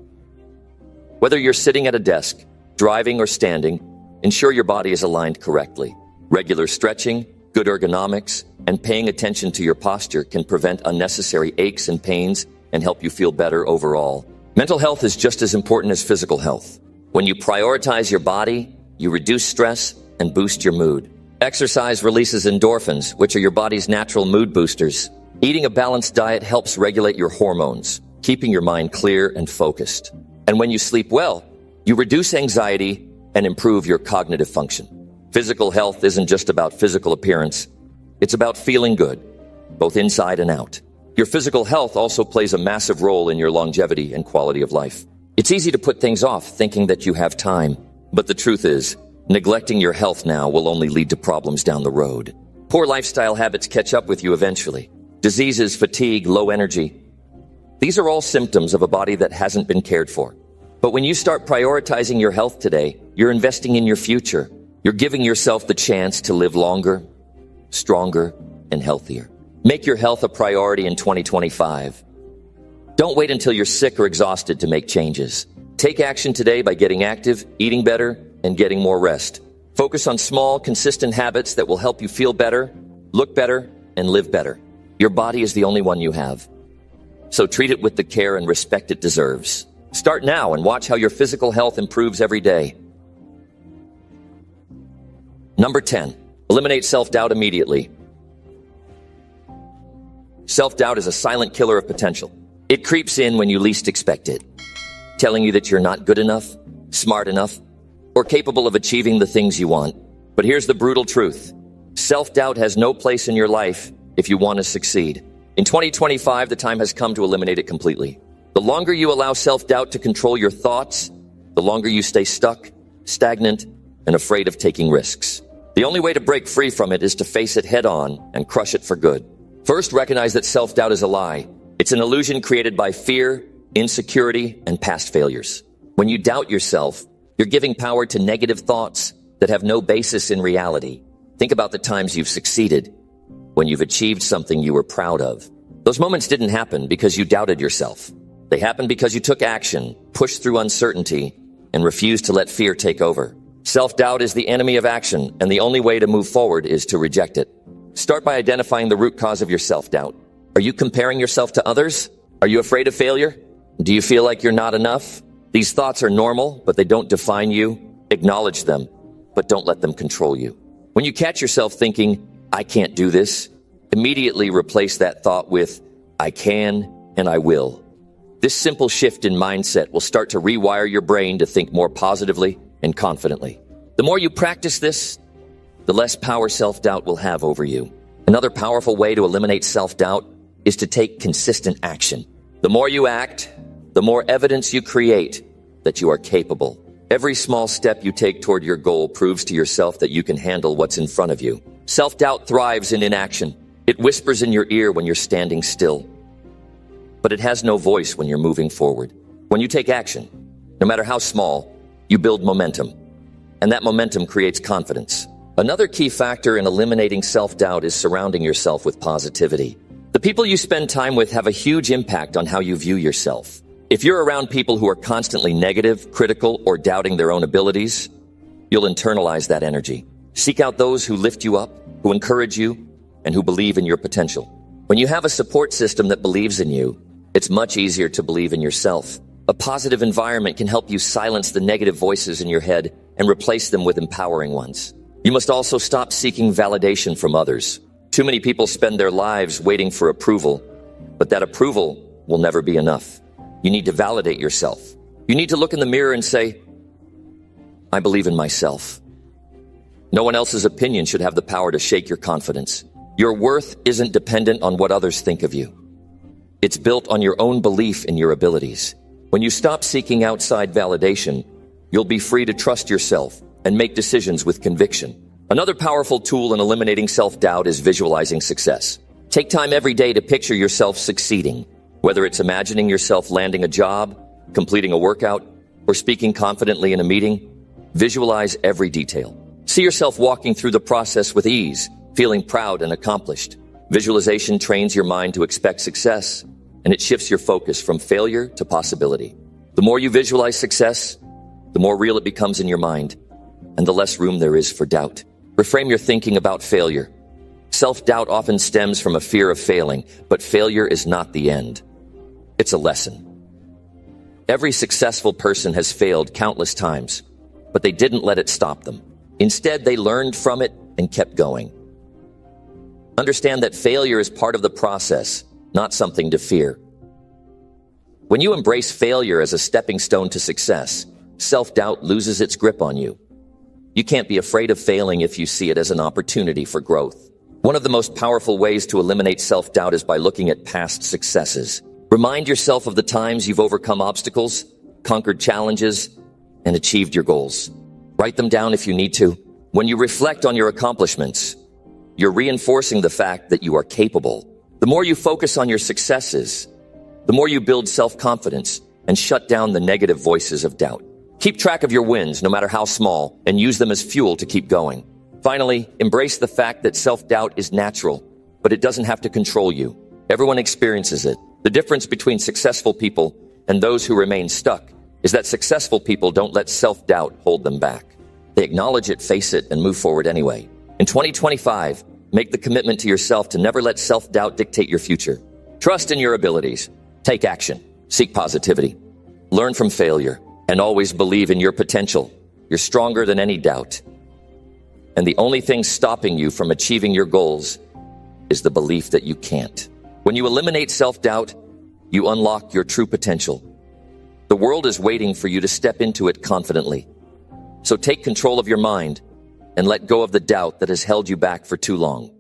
Whether you're sitting at a desk, driving, or standing, ensure your body is aligned correctly. Regular stretching, good ergonomics, and paying attention to your posture can prevent unnecessary aches and pains and help you feel better overall. Mental health is just as important as physical health. When you prioritize your body, you reduce stress and boost your mood. Exercise releases endorphins, which are your body's natural mood boosters. Eating a balanced diet helps regulate your hormones, keeping your mind clear and focused. And when you sleep well, you reduce anxiety and improve your cognitive function. Physical health isn't just about physical appearance. It's about feeling good, both inside and out. Your physical health also plays a massive role in your longevity and quality of life. It's easy to put things off thinking that you have time. But the truth is, neglecting your health now will only lead to problems down the road. Poor lifestyle habits catch up with you eventually. Diseases, fatigue, low energy. These are all symptoms of a body that hasn't been cared for. But when you start prioritizing your health today, you're investing in your future. You're giving yourself the chance to live longer, stronger, and healthier. Make your health a priority in 2025. Don't wait until you're sick or exhausted to make changes. Take action today by getting active, eating better, and getting more rest. Focus on small, consistent habits that will help you feel better, look better, and live better. Your body is the only one you have. So treat it with the care and respect it deserves. Start now and watch how your physical health improves every day. Number 10, eliminate self-doubt immediately. Self-doubt is a silent killer of potential. It creeps in when you least expect it, telling you that you're not good enough, smart enough, or capable of achieving the things you want. But here's the brutal truth. Self-doubt has no place in your life if you want to succeed. In 2025, the time has come to eliminate it completely. The longer you allow self-doubt to control your thoughts, the longer you stay stuck, stagnant, and afraid of taking risks. The only way to break free from it is to face it head on and crush it for good. First, recognize that self-doubt is a lie. It's an illusion created by fear, insecurity, and past failures. When you doubt yourself, you're giving power to negative thoughts that have no basis in reality. Think about the times you've succeeded, when you've achieved something you were proud of. Those moments didn't happen because you doubted yourself. They happened because you took action, pushed through uncertainty, and refused to let fear take over. Self-doubt is the enemy of action, and the only way to move forward is to reject it. Start by identifying the root cause of your self-doubt. Are you comparing yourself to others? Are you afraid of failure? Do you feel like you're not enough? These thoughts are normal, but they don't define you. Acknowledge them, but don't let them control you. When you catch yourself thinking, I can't do this, immediately replace that thought with, I can and I will. This simple shift in mindset will start to rewire your brain to think more positively and confidently. The more you practice this, the less power self-doubt will have over you. Another powerful way to eliminate self-doubt is to take consistent action. The more you act, the more evidence you create that you are capable. Every small step you take toward your goal proves to yourself that you can handle what's in front of you. Self-doubt thrives in inaction. It whispers in your ear when you're standing still. But it has no voice when you're moving forward. When you take action, no matter how small, you build momentum. And that momentum creates confidence. Another key factor in eliminating self-doubt is surrounding yourself with positivity. The people you spend time with have a huge impact on how you view yourself. If you're around people who are constantly negative, critical, or doubting their own abilities, you'll internalize that energy. Seek out those who lift you up, who encourage you, and who believe in your potential. When you have a support system that believes in you, it's much easier to believe in yourself. A positive environment can help you silence the negative voices in your head and replace them with empowering ones. You must also stop seeking validation from others. Too many people spend their lives waiting for approval, but that approval will never be enough. You need to validate yourself. You need to look in the mirror and say, I believe in myself. No one else's opinion should have the power to shake your confidence. Your worth isn't dependent on what others think of you. It's built on your own belief in your abilities. When you stop seeking outside validation, you'll be free to trust yourself and make decisions with conviction. Another powerful tool in eliminating self-doubt is visualizing success. Take time every day to picture yourself succeeding. Whether it's imagining yourself landing a job, completing a workout, or speaking confidently in a meeting, visualize every detail. See yourself walking through the process with ease, feeling proud and accomplished. Visualization trains your mind to expect success, and it shifts your focus from failure to possibility. The more you visualize success, the more real it becomes in your mind, and the less room there is for doubt. Reframe your thinking about failure. Self-doubt often stems from a fear of failing, but failure is not the end. It's a lesson. Every successful person has failed countless times, but they didn't let it stop them. Instead, they learned from it and kept going. Understand that failure is part of the process, not something to fear. When you embrace failure as a stepping stone to success, self-doubt loses its grip on you. You can't be afraid of failing if you see it as an opportunity for growth. One of the most powerful ways to eliminate self-doubt is by looking at past successes. Remind yourself of the times you've overcome obstacles, conquered challenges, and achieved your goals. Write them down if you need to. When you reflect on your accomplishments, you're reinforcing the fact that you are capable. The more you focus on your successes, the more you build self-confidence and shut down the negative voices of doubt. Keep track of your wins, no matter how small, and use them as fuel to keep going. Finally, embrace the fact that self-doubt is natural, but it doesn't have to control you. Everyone experiences it. The difference between successful people and those who remain stuck is that successful people don't let self-doubt hold them back. They acknowledge it, face it, and move forward anyway. In 2025, Make the commitment to yourself to never let self-doubt dictate your future. Trust in your abilities. Take action. Seek positivity. Learn from failure. And always believe in your potential. You're stronger than any doubt. And the only thing stopping you from achieving your goals is the belief that you can't. When you eliminate self-doubt, you unlock your true potential. The world is waiting for you to step into it confidently. So take control of your mind and let go of the doubt that has held you back for too long.